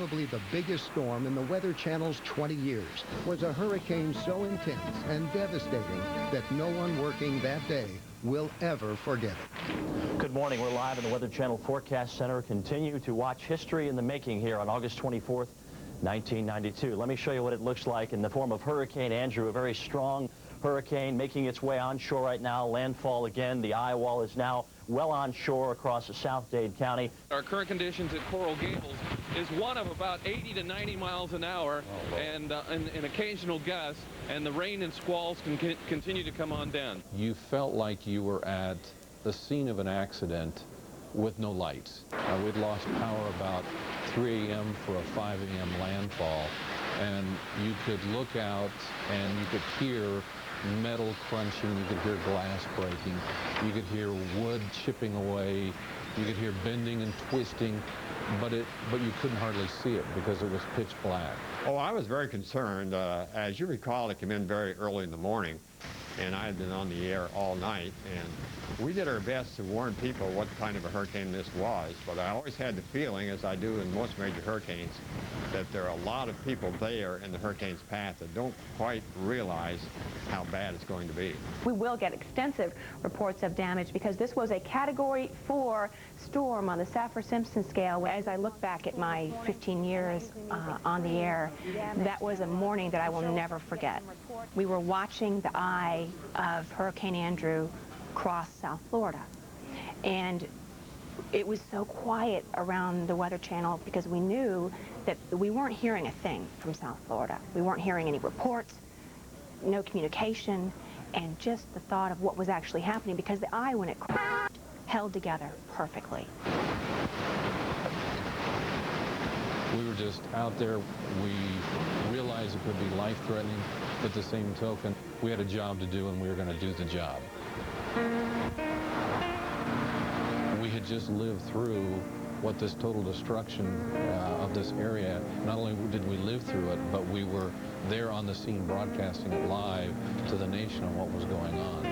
probably the biggest storm in the Weather Channel's 20 years, was a hurricane so intense and devastating that no one working that day will ever forget it. Good morning. We're live in the Weather Channel Forecast Center. Continue to watch history in the making here on August 24th, 1992. Let me show you what it looks like in the form of Hurricane Andrew, a very strong hurricane making its way onshore right now. Landfall again. The eye wall is now well onshore across South Dade County. Our current conditions at Coral Gables is one of about 80 to 90 miles an hour and occasional gusts, and the rain and squalls can continue to come on down. You felt like you were at the scene of an accident with no lights. We'd lost power about 3 a.m. for a 5 a.m. landfall, and you could look out and you could hear metal crunching, you could hear glass breaking, you could hear wood chipping away, you could hear bending and twisting, but you couldn't hardly see it because it was pitch black. Oh, I was very concerned. As you recall, it came in very early in the morning, and I had been on the air all night, and we did our best to warn people what kind of a hurricane this was, but I always had the feeling, as I do in most major hurricanes, that there are a lot of people there in the hurricane's path that don't quite realize how bad it's going to be. We will get extensive reports of damage because this was a Category 4 storm on the Saffir-Simpson scale. As I look back at my 15 years on the air, that was a morning that I will never forget. We were watching the eye of Hurricane Andrew cross South Florida, and it was so quiet around the Weather Channel because we knew that we weren't hearing a thing from South Florida. We weren't hearing any reports, no communication, and just the thought of what was actually happening because the eye, when it crashed, held together perfectly. We were just out there. We realized it could be life-threatening, but at the same token, we had a job to do, and we were going to do the job. We had just lived through what this total destruction of this area. Not only did we live through it, but we were there on the scene broadcasting it live to the nation on what was going on.